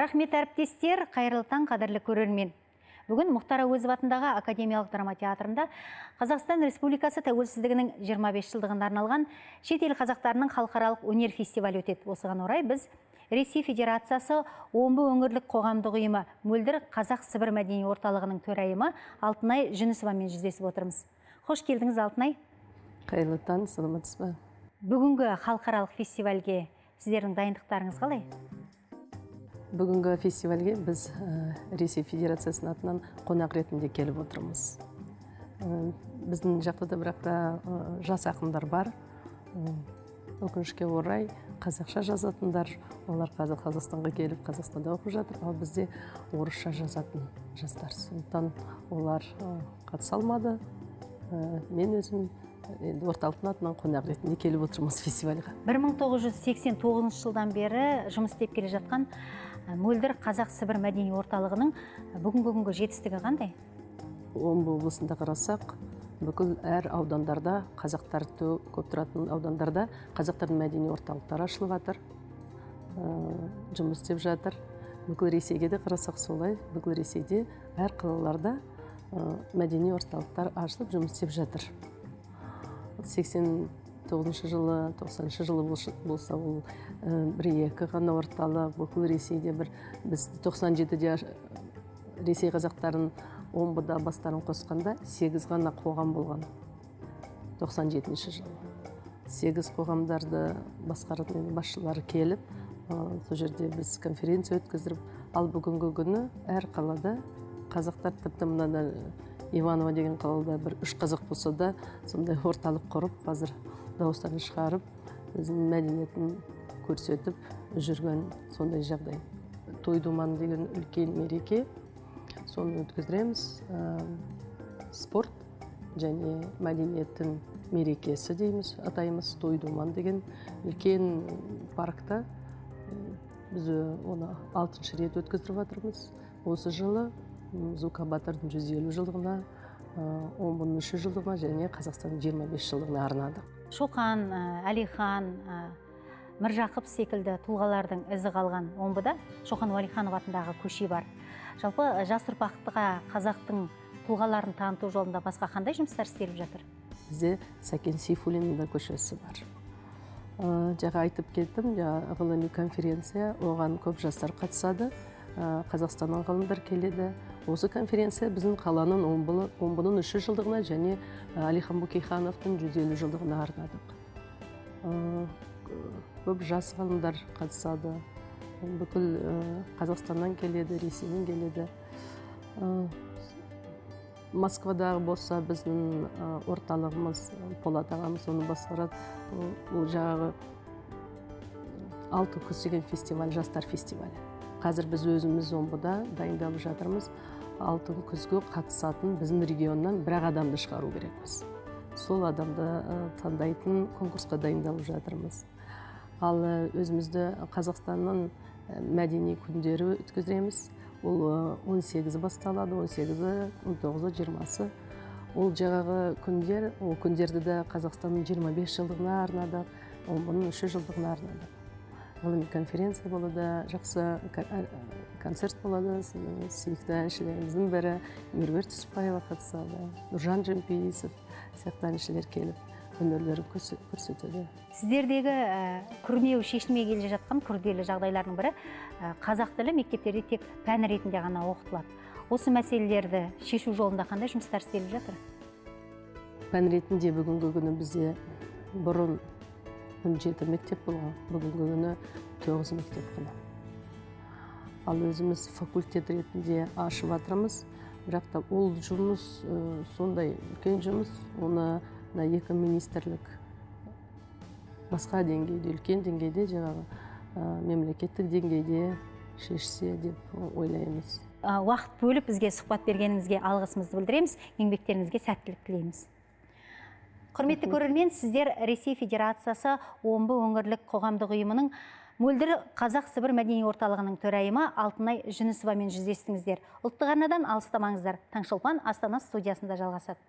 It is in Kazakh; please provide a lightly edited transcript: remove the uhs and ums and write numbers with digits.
Рахмет әріптестер, қайырлы таң, қадірлі көрермен. Бүгін Мұхтар Әуезов атындағы Академиялық драма театрында Қазақстан Республикасы тәуелсіздігінің 25 жылдығына арналған шетел қазақтарының халықаралық өнер фестивалі өтеді. Осыған орай біз Ресей Федерациясы Омбы өңірлік қоғамдық ұйымы Мөлдір Қазақ-Сібір мәдени орталығының төрайымы Алтынай Жүнісовамен жүздесіп отырмыз. Қош келдіңіз, Алтынай. Қайырлы таң, саламатсыз ба? Бүгінгі халықаралық фестивальге сіздердің дайындықтарыңыз қалай? Бүгінгі фестивальге біз Ресей Федерациясының атынан қонақ ретінде келіп отырмыз. Біздің жақта бірақта жас ақындар бар. Өкінішке орай қазақша жазатындар, олар Қазақстанға келіп Қазақстанда оқып жатыр, ал бізде орысша жазатын жастар. Сондықтан олар қатыса алмады. Мен өзім орталықтың атынан қонақ ретінде келіп отырмыз фестивальға. 1989 жылдан бері жұмыс істеп келе жатқан Мөлдір Қазақ-Сібір мәдени орталығының бүгінгі жетістігі қандай? Омбы облысында қарасақ, бүкіл әр аудандарда, қазақтар көп тұратын аудандарда қазақтардың мәдени орталықтары ашылып жатыр, жұмыс істеп жатыр. Бүкіл Ресейге де қарасақ солай, бүкіл Ресейде әр қалаларда мәдени орталықтар ашылып жұмыс істеп жатыр. 89 жылы, 90 жылы болса, ол бір-екі ғана орталық, бүкіл Ресейде біз 97-де Ресей қазақтарын Омбыда бастарын қосқанда 8 ғана қоғам болған. 97 жылы. 8 қоғамдарды басқаратын басшылары келіп, сол жерде біз конференция өткіздіріп, ал бүгінгі күні әр қалада қазақтар тіпті мынада Иваново деген қалада 3 қазақ болса да, сондай орталық құрып, қазір дауыстарын шығарып, өзінің мәдениетін көрсетіп жүрген сондай жағдай. Той-думан деген үлкен мереке, соны өткіздіреміз. Спорт және мәдениеттің мерекесі дейміз, атаймыз. Той-думан деген үлкен паркта біз оны 6-шы рет өткіздіріп жатырмыз. Осы жылы Зука Батырдың 150 жылдығына, Омбының 300 жылдығына және Қазақстанның 25 жылдығына арнадық. Шоқан, Әлихан, Міржақып секілді тұлғалардың ізі қалған Омбыда Шоқан Уәлиханов атындағы көше бар. Жалпы жас ұрпаққа қазақтың тұлғаларын таныту жолында басқа қандай жұмыстар істеліп жатыр? Бізде Сәкен Сейфуллиннің көшесі бар. Жаңа айтып кеттім, ғылыми конференция, оған көп жастар қатысады. Қазақстаннан ғалымдар келеді. Осы конференция біздің қаланың Омбының 300 жылдығына және Әлихан Бөкейхановтың 150 жылдығына арнадық. Көп жас ғалымдар қатысады. Бүкіл Қазақстаннан келеді, Ресейден келеді. Москвадағы болса біздің орталығымыз, Полат ағамыз оны басқарады. Ол жаңағы 6 күз деген фестиваль, жастар фестивалі. Қазір біз өзіміз Омбыда дайындалып жатырмыз. 6 күзге қатысатын біздің регионнан бір адамды шығару керекпіз. Сол адамды таңдайтын конкурсқа дайындалып жатырмыз. Ал өзімізді Қазақстанның мәдени күндері өткіземіз. Ол 18 басталады, 18, 19, 20. Ол жаңағы күндер, ол күндерді де Қазақстанның 25 жылдығына арнадық, Омбының 300 жылдығына арнадық. Ғылыми конференция болады, жақсы концерт болады, сүйікті әншілеріміздің бірі Меруерт Түсіпбаева қатысады, Нұржан Жемпейісов сияқты әншілер келіп өнерлерін көрсетеді. Сіздердегі күрмеуі шешілмей келе жатқан күрделі жағдайлардың бірі қазақ тілі мектептерде тек пән ретінде ғана оқытылады. Осы мәселелерді шешу жолында қандай жұмыстар істеліп жатыр? Пән ретінде бүгінгі күні бізде бұрын 17 мектеп болған, бүгінгі күні 9 мектеп қана. Ал өзіміз факультет ретінде ашып жатырмыз, бірақ та ол жұмыс сондай үлкен жұмыс, оны 2 министрлік басқа деңгейде, үлкен деңгейде, жаңағы мемлекеттік деңгейде шешсе деп ойлаймыз. Уақыт бөліп бізге сұхбат бергеніңізге алғысымызды білдіреміз, еңбектеріңізге сәттілік тілейміз. Құрметті көрермен, сіздер Ресей Федерациясы Омбы өңірлік қоғамдық ұйымының Мөлдір Қазақ-Сібір мәдени орталығының төрайымы Алтынай Жүнісовамен жүздестіңіздер. Ұлттық арнадан алыстамаңыздар. Таңшолпан Астана студиясында жалғасады.